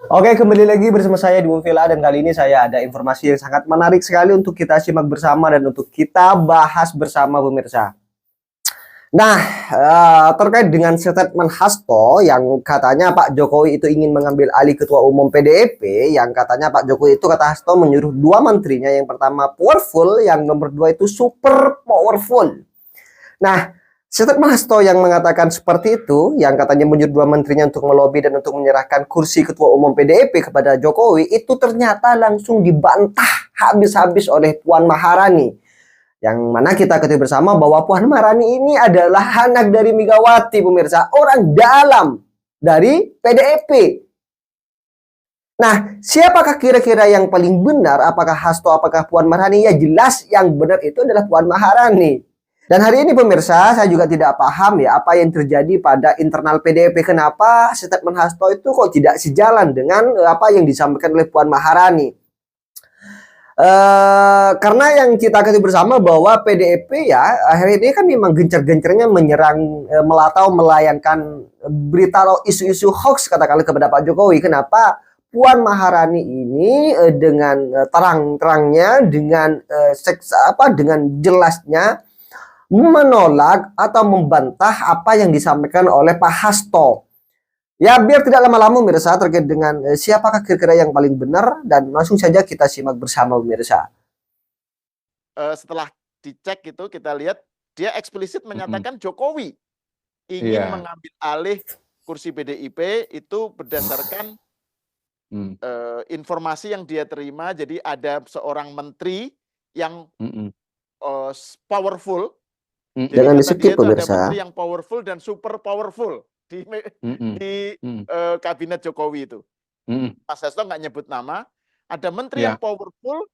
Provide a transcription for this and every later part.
Oke, kembali lagi bersama saya di Villa dan kali ini saya ada informasi yang sangat menarik sekali untuk kita simak bersama dan untuk kita bahas bersama pemirsa. Nah, terkait dengan statement Hasto yang katanya Pak Jokowi itu ingin mengambil alih Ketua Umum PDIP, yang katanya Pak Jokowi itu kata Hasto menyuruh dua menterinya, yang pertama powerful, yang nomor dua itu super powerful. Nah, statement Hasto yang mengatakan seperti itu, yang katanya menyuruh dua menterinya untuk melobi dan untuk menyerahkan kursi Ketua Umum PDIP kepada Jokowi, itu ternyata langsung dibantah habis-habis oleh Puan Maharani. Yang mana kita ketahui bersama bahwa Puan Maharani ini adalah anak dari Megawati, pemirsa, orang dalam dari PDIP. Nah, siapakah kira-kira yang paling benar? Apakah Hasto, apakah Puan Maharani? Ya jelas yang benar itu adalah Puan Maharani. Dan hari ini pemirsa, saya juga tidak paham ya apa yang terjadi pada internal PDIP. Kenapa statement Hasto itu kok tidak sejalan dengan apa yang disampaikan oleh Puan Maharani. Karena yang kita ketahui bersama bahwa PDIP ya akhir ini kan memang gencar-gencarnya menyerang atau melayangkan berita atau isu-isu hoax katakanlah kepada Pak Jokowi. Kenapa Puan Maharani ini dengan terang-terangnya dengan dengan jelasnya menolak atau membantah apa yang disampaikan oleh Pak Hasto. Ya, biar tidak lama-lama pemirsa terkait dengan siapakah kira-kira yang paling benar dan langsung saja kita simak bersama pemirsa. Setelah dicek itu kita lihat dia eksplisit menyatakan Jokowi ingin Iya. mengambil alih kursi PDIP itu berdasarkan informasi yang dia terima. Jadi ada seorang menteri yang powerful. Jadi Jangan kata di-skip dia itu ada pemirsa. menteri yang powerful dan super powerful di kabinet Jokowi itu. Mas Hasto nggak nyebut nama. Ada menteri yang powerful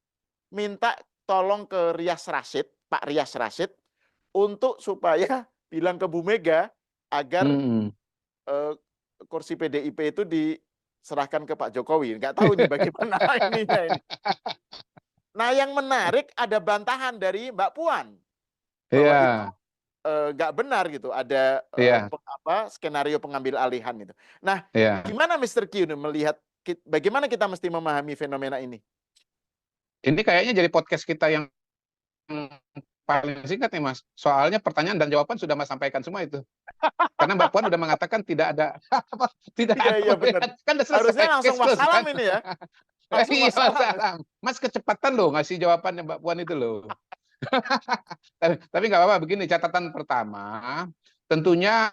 minta tolong ke Rias Rasyid, Pak Rias Rasyid, untuk supaya bilang ke Bu Mega agar kursi PDIP itu diserahkan ke Pak Jokowi. Nggak tahu ini bagaimana ininya ini. Nah, yang menarik ada bantahan dari Mbak Puan bahwa itu nggak benar gitu. Ada skenario pengambil alihan itu. Nah, gimana Mr. Q melihat bagaimana kita mesti memahami fenomena ini? Ini kayaknya jadi podcast kita yang paling singkat nih Mas. Soalnya pertanyaan dan jawaban sudah Mas sampaikan semua itu. Karena Mbak Puan udah mengatakan tidak ada tidak ada. Iya, benar. Kan udah selesai. Harusnya langsung wassalam ini ya. Langsung wassalam. Mas kecepatan loh ngasih jawabannya Mbak Puan itu loh. Tapi nggak apa-apa, begini catatan pertama, tentunya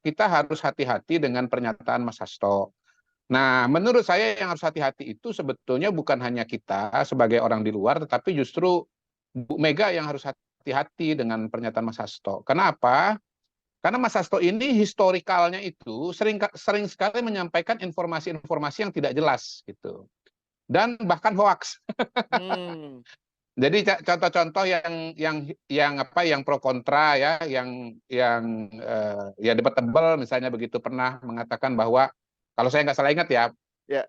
kita harus hati-hati dengan pernyataan Mas Hasto. Nah, menurut saya yang harus hati-hati itu sebetulnya bukan hanya kita sebagai orang di luar, tetapi justru Bu Mega yang harus hati-hati dengan pernyataan Mas Hasto. Kenapa? Karena Mas Hasto ini historikalnya itu sering sekali menyampaikan informasi-informasi yang tidak jelas gitu. Dan bahkan hoax. Jadi contoh-contoh yang pro kontra ya, yang ya debatable misalnya begitu, pernah mengatakan bahwa kalau saya nggak salah ingat ya,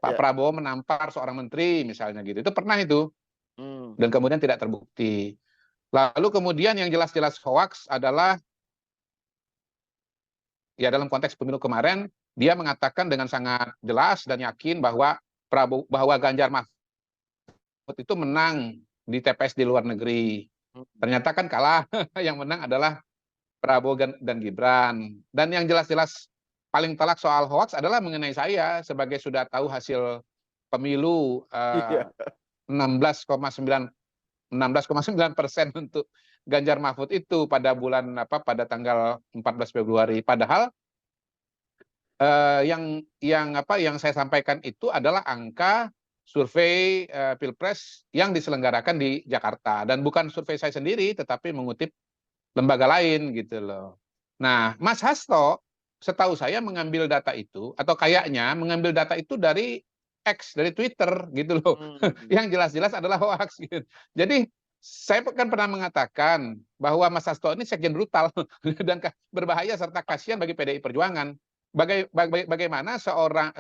Pak Prabowo menampar seorang menteri misalnya gitu, itu pernah itu, dan kemudian tidak terbukti. Lalu kemudian yang jelas-jelas hoax adalah ya dalam konteks pemilu kemarin dia mengatakan dengan sangat jelas dan yakin bahwa Ganjar Mahfud itu menang di TPS di luar negeri. Ternyata kan kalah, yang menang adalah Prabowo dan Gibran. Dan yang jelas-jelas paling telak soal hoax adalah mengenai saya sebagai sudah tahu hasil pemilu 16,9% untuk Ganjar Mahfud itu pada pada tanggal 14 Februari. Padahal yang saya sampaikan itu adalah angka survei Pilpres yang diselenggarakan di Jakarta, dan bukan survei saya sendiri tetapi mengutip lembaga lain gitu loh. Nah, Mas Hasto setahu saya mengambil data itu, atau kayaknya mengambil data itu dari X, dari Twitter gitu loh. Yang jelas-jelas adalah hoax gitu. Jadi saya kan pernah mengatakan bahwa Mas Hasto ini sekjen brutal dan berbahaya serta kasihan bagi PDI Perjuangan. Bagaimana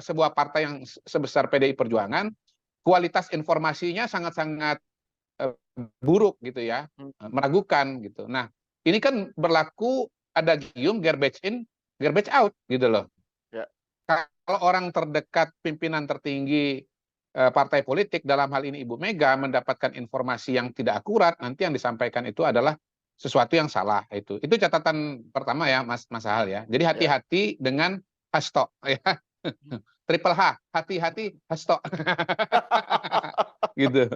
sebuah partai yang sebesar PDI Perjuangan kualitas informasinya sangat-sangat buruk gitu ya, meragukan gitu. Nah, ini kan berlaku ada gium garbage in, garbage out gitu loh. kalau orang terdekat pimpinan tertinggi partai politik, dalam hal ini Ibu Mega, mendapatkan informasi yang tidak akurat, nanti yang disampaikan itu adalah sesuatu yang salah. Itu catatan pertama ya, Mas Hal ya. Jadi hati-hati dengan hasto ya. Triple H, hati-hati hasto. Gitu.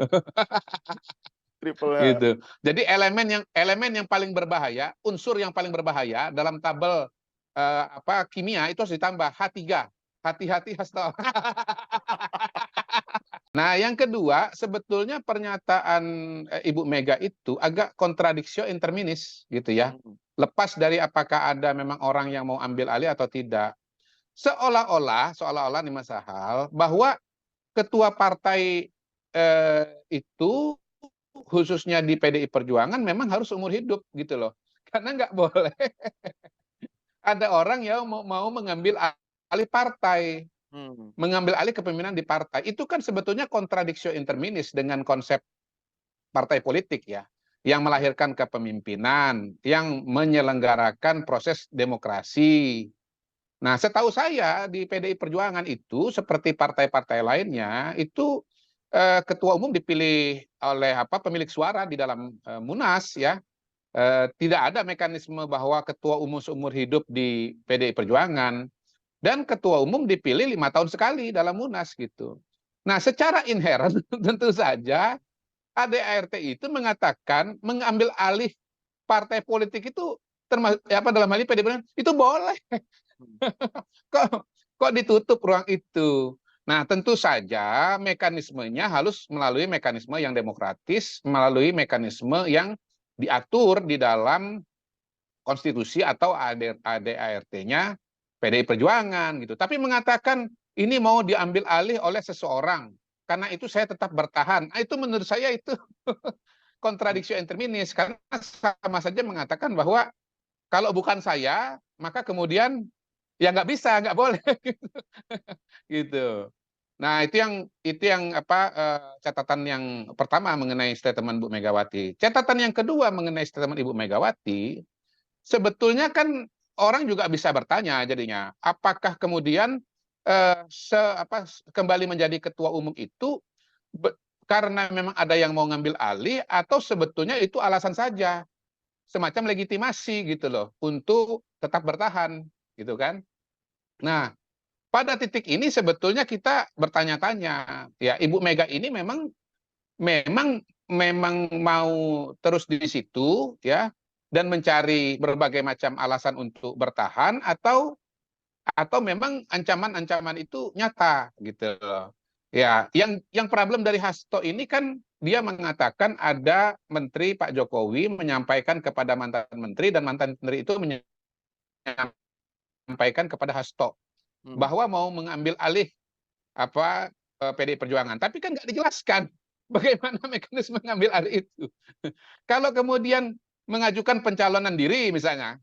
Triple H. Gitu. Jadi elemen yang paling berbahaya, unsur yang paling berbahaya dalam tabel kimia itu harus ditambah H3. Hati-hati hasto. Nah, yang kedua, sebetulnya pernyataan Ibu Mega itu agak kontradiksi interminis gitu ya. Lepas dari apakah ada memang orang yang mau ambil alih atau tidak. Seolah-olah nih Mas Sahal, bahwa ketua partai itu khususnya di PDI Perjuangan memang harus umur hidup gitu loh. Karena nggak boleh ada orang yang mau mengambil alih partai. Mengambil alih kepemimpinan di partai. Itu kan sebetulnya kontradiksi interminis dengan konsep partai politik ya. Yang melahirkan kepemimpinan, yang menyelenggarakan proses demokrasi. Nah, setahu saya di PDI Perjuangan itu seperti partai-partai lainnya itu ketua umum dipilih oleh pemilik suara di dalam Munas ya. Tidak ada mekanisme bahwa ketua umum seumur hidup di PDI Perjuangan dan ketua umum dipilih 5 tahun sekali dalam Munas gitu. Nah, secara inherent tentu saja ADART itu mengatakan mengambil alih partai politik itu termasuk dalam hal ini PDI Perjuangan itu boleh. kok ditutup ruang itu. Nah, tentu saja mekanismenya harus melalui mekanisme yang demokratis, melalui mekanisme yang diatur di dalam konstitusi atau ADART-nya PDI Perjuangan gitu. Tapi mengatakan ini mau diambil alih oleh seseorang, karena itu saya tetap bertahan. Itu menurut saya itu kontradiksi interminis, karena sama saja mengatakan bahwa kalau bukan saya, maka kemudian ya nggak bisa, nggak boleh gitu. Nah, itu yang catatan yang pertama mengenai statement Bu Megawati. Catatan yang kedua mengenai statement Ibu Megawati, sebetulnya kan orang juga bisa bertanya jadinya, apakah kemudian kembali menjadi ketua umum itu karena memang ada yang mau ngambil alih atau sebetulnya itu alasan saja, semacam legitimasi gitu loh untuk tetap bertahan gitu kan. Nah, pada titik ini sebetulnya kita bertanya-tanya, ya Ibu Mega ini memang mau terus di situ ya dan mencari berbagai macam alasan untuk bertahan atau memang ancaman-ancaman itu nyata gitu loh. Ya, yang problem dari Hasto ini kan dia mengatakan ada menteri Pak Jokowi menyampaikan kepada mantan menteri dan mantan menteri itu menyampaikan kepada Hasto bahwa mau mengambil alih PDI Perjuangan. Tapi kan nggak dijelaskan bagaimana mekanisme mengambil alih itu. Kalau kemudian mengajukan pencalonan diri misalnya,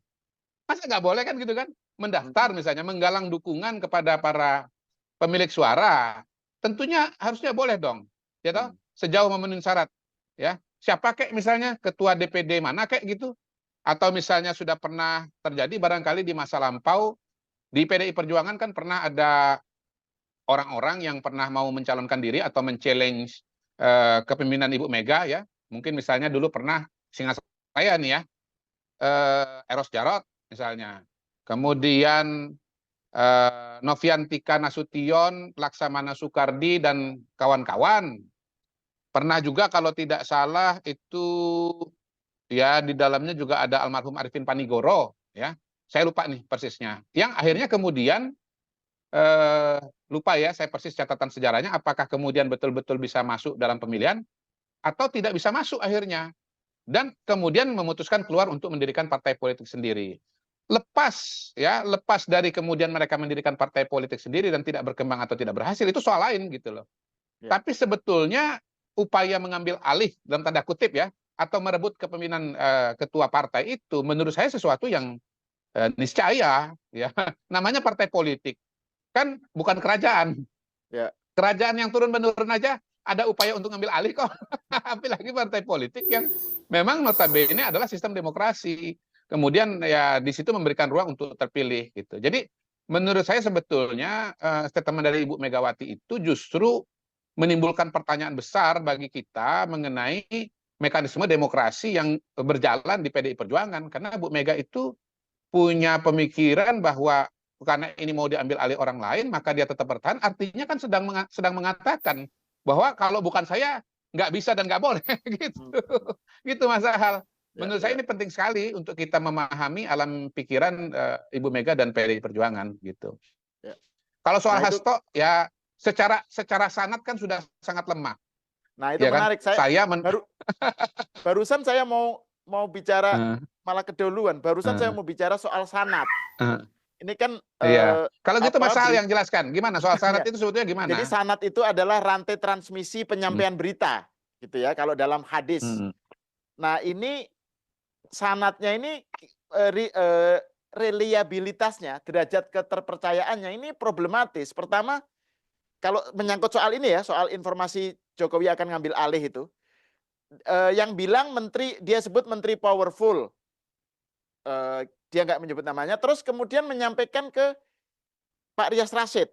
masa nggak boleh kan gitu kan? Mendaftar misalnya, menggalang dukungan kepada para pemilik suara, tentunya harusnya boleh dong, ya toh, sejauh memenuhi syarat, ya. Siapa kek misalnya ketua DPD mana kek gitu, atau misalnya sudah pernah terjadi barangkali di masa lampau di PDI Perjuangan kan pernah ada orang-orang yang pernah mau mencalonkan diri atau men-challenge kepemimpinan Ibu Mega ya. Mungkin misalnya dulu pernah singa saya nih ya, Eros Jarot misalnya. Kemudian Noviantika Nasution, Laksamana Soekardi dan kawan-kawan. Pernah juga kalau tidak salah itu ya di dalamnya juga ada almarhum Arifin Panigoro ya. Saya lupa nih persisnya. Yang akhirnya kemudian lupa ya saya persis catatan sejarahnya, apakah kemudian betul-betul bisa masuk dalam pemilihan atau tidak bisa masuk akhirnya. Dan kemudian memutuskan keluar untuk mendirikan partai politik sendiri. Lepas dari kemudian mereka mendirikan partai politik sendiri dan tidak berkembang atau tidak berhasil, itu soal lain gitu loh. Ya. Tapi sebetulnya upaya mengambil alih dalam tanda kutip ya, atau merebut kepemimpinan ketua partai itu menurut saya sesuatu yang niscaya ya. Namanya partai politik kan bukan kerajaan ya. Kerajaan yang turun-menurun aja ada upaya untuk ngambil alih kok. Apalagi partai politik yang memang notabene adalah sistem demokrasi, kemudian ya di situ memberikan ruang untuk terpilih gitu. Jadi menurut saya sebetulnya statement dari Ibu Megawati itu justru menimbulkan pertanyaan besar bagi kita mengenai mekanisme demokrasi yang berjalan di PDI Perjuangan. Karena Bu Mega itu punya pemikiran bahwa karena ini mau diambil alih orang lain, maka dia tetap bertahan. Artinya kan sedang mengatakan bahwa kalau bukan saya, nggak bisa dan nggak boleh. Gitu. Gitu Mas Ahal. Menurut saya ini penting sekali untuk kita memahami alam pikiran Ibu Mega dan PDI Perjuangan. Gitu. Ya. Kalau soal Nah, itu- Hasto, ya secara sanad kan sudah sangat lemah. Nah, itu Ya kan? menarik. Barusan saya mau bicara malah kedahuluan. Barusan saya mau bicara soal sanad. Ini kan Iya. Kalau gitu Mas Ahal beri- yang jelaskan gimana soal sanad Iya. itu sebetulnya gimana? Jadi sanad itu adalah rantai transmisi penyampaian berita, gitu ya. Kalau dalam hadis. Nah, ini sanadnya ini reliabilitasnya, derajat keterpercayaannya ini problematis. Pertama, kalau menyangkut soal ini ya, soal informasi Jokowi akan ngambil alih itu, yang bilang menteri, dia sebut menteri powerful, dia nggak menyebut namanya, terus kemudian menyampaikan ke Pak Rias Rasyid,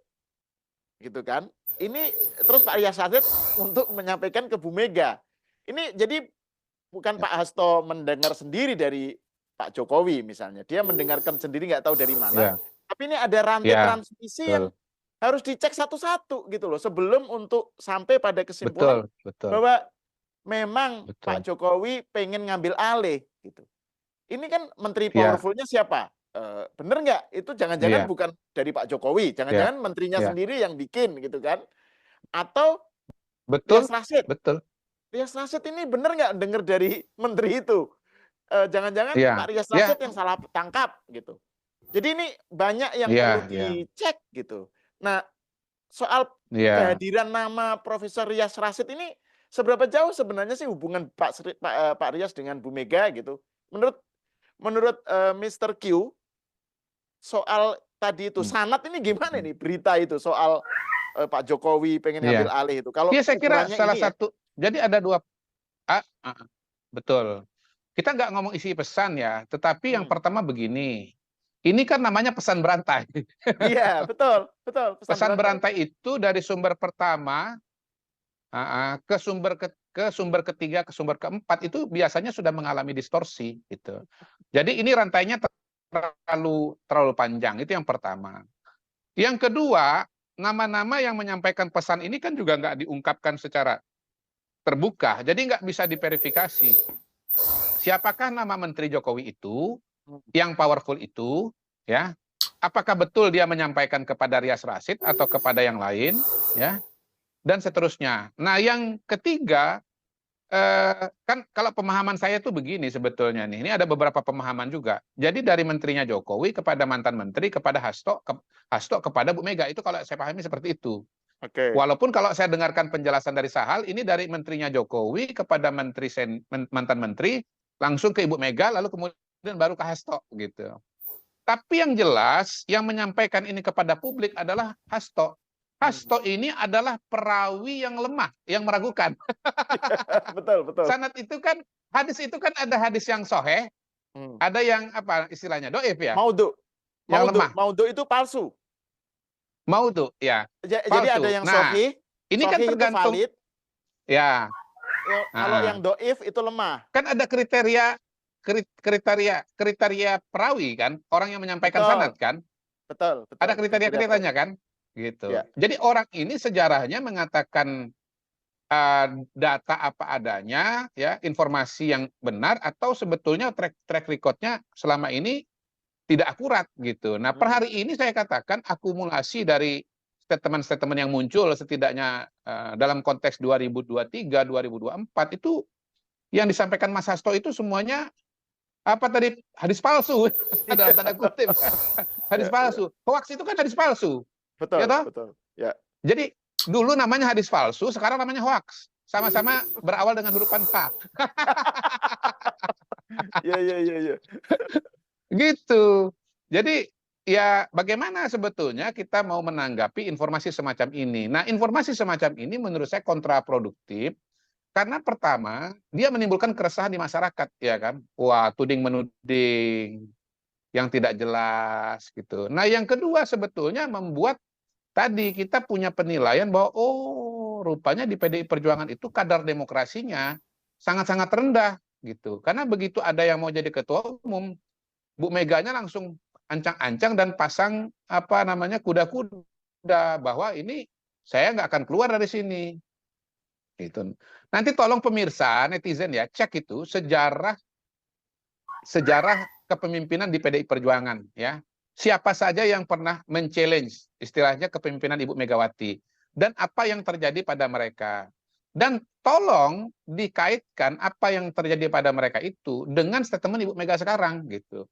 gitu kan? Ini terus Pak Rias Rasyid untuk menyampaikan ke Bu Mega. Ini jadi bukan Pak Hasto mendengar sendiri dari Pak Jokowi misalnya, dia mendengarkan sendiri nggak tahu dari mana. Tapi ini ada rantai transmisi yang harus dicek satu-satu gitu loh, sebelum untuk sampai pada kesimpulan bahwa memang Pak Jokowi pengen ngambil alih gitu. Ini kan menteri powerful-nya siapa? Bener nggak? Itu jangan-jangan bukan dari Pak Jokowi, jangan-jangan menterinya sendiri yang bikin gitu kan? Atau Rias Rasyid. Rias Rasyid ini bener nggak dengar dari menteri itu? Jangan-jangan Pak Rias Rasyid yang salah tangkap gitu. Jadi ini banyak yang perlu dicek gitu. Nah, soal kehadiran nama Profesor Rias Rasyid ini seberapa jauh sebenarnya sih hubungan Pak Rias dengan Bu Mega gitu? Menurut Mr. Q, soal tadi itu sanad ini gimana nih berita itu soal Pak Jokowi pengen ngambil alih itu? Kalau saya kira salah ini satu. Jadi ada dua. Betul. Kita nggak ngomong isi pesan ya, tetapi yang pertama begini. Ini kan namanya pesan berantai. Iya, betul. Pesan berantai itu dari sumber pertama ke sumber ketiga, ke sumber keempat itu biasanya sudah mengalami distorsi gitu. Jadi ini rantainya terlalu panjang, itu yang pertama. Yang kedua, nama-nama yang menyampaikan pesan ini kan juga nggak diungkapkan secara terbuka, jadi nggak bisa diverifikasi. Siapakah nama Menteri Jokowi itu, yang powerful itu, ya? Apakah betul dia menyampaikan kepada Rias Rasyid atau kepada yang lain, ya? Dan seterusnya. Nah, yang ketiga, kan kalau pemahaman saya tuh begini sebetulnya nih. Ini ada beberapa pemahaman juga. Jadi dari menterinya Jokowi kepada mantan menteri, kepada Hasto kepada Bu Mega. Itu kalau saya pahami seperti itu. Walaupun kalau saya dengarkan penjelasan dari Sahal, ini dari menterinya Jokowi kepada mantan menteri, langsung ke Ibu Mega, lalu kemudian baru ke Hasto gitu. Tapi yang jelas, yang menyampaikan ini kepada publik adalah Hasto. Hasto ini adalah perawi yang lemah, yang meragukan. Betul. Sanad itu kan, hadis itu kan ada hadis yang soheh, ada yang apa istilahnya, doif ya? Maudhu. Yang lemah. Maudhu itu palsu. Maudhu, ya. Jadi ada yang sohih, ini kan tergantung. Valid. Ya. Kalau yang doif itu lemah. Kan ada kriteria perawi kan, orang yang menyampaikan sanad kan. Betul. Ada kriteria-kriterianya kan, gitu. Ya. Jadi orang ini sejarahnya mengatakan data apa adanya, ya, informasi yang benar, atau sebetulnya track recordnya selama ini tidak akurat gitu. Nah, per hari ini saya katakan akumulasi dari statement-statement yang muncul setidaknya dalam konteks 2023, 2024 itu yang disampaikan Mas Hasto itu semuanya apa tadi, hadis palsu dalam tanda kutip. Hadis palsu. Hoax itu kan hadis palsu. Betul. Ya, betul. Ya. Jadi dulu namanya hadis palsu, sekarang namanya hoax. Sama-sama berawal dengan huruf H. Iya. Gitu. Jadi ya bagaimana sebetulnya kita mau menanggapi informasi semacam ini. Nah, informasi semacam ini menurut saya kontraproduktif. Karena pertama, dia menimbulkan keresahan di masyarakat, ya kan? Wah, tuding menuding. yang tidak jelas gitu. Nah, yang kedua sebetulnya membuat tadi kita punya penilaian bahwa oh, rupanya di PDI Perjuangan itu kadar demokrasinya sangat-sangat rendah gitu. Karena begitu ada yang mau jadi ketua umum, Bu Meganya langsung ancang-ancang dan pasang apa namanya kuda-kuda bahwa ini saya nggak akan keluar dari sini. Gitu. Nanti tolong pemirsa netizen ya cek itu sejarah kepemimpinan di PDI Perjuangan ya. Siapa saja yang pernah men-challenge istilahnya kepemimpinan Ibu Megawati dan apa yang terjadi pada mereka. Dan tolong dikaitkan apa yang terjadi pada mereka itu dengan statement Ibu Mega sekarang gitu.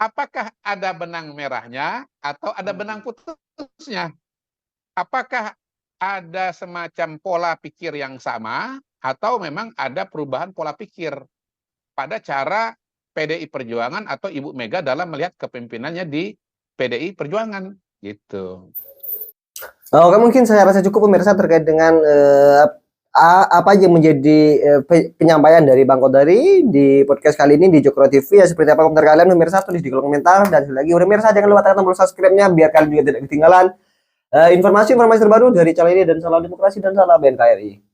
Apakah ada benang merahnya atau ada benang putusnya? Apakah ada semacam pola pikir yang sama atau memang ada perubahan pola pikir pada cara PDI Perjuangan atau Ibu Mega dalam melihat kepemimpinannya di PDI Perjuangan gitu. Oke, mungkin saya rasa cukup pemirsa terkait dengan apa yang menjadi penyampaian dari Bang Kodari di podcast kali ini di Jokro TV. Ya, seperti apa komentar kalian pemirsa, tulis di kolom komentar. Dan sekali lagi pemirsa jangan lupa tekan tombol subscribe-nya biar kalian juga tidak ketinggalan informasi-informasi terbaru dari channel ini. Dan salam demokrasi dan salam BNKRI.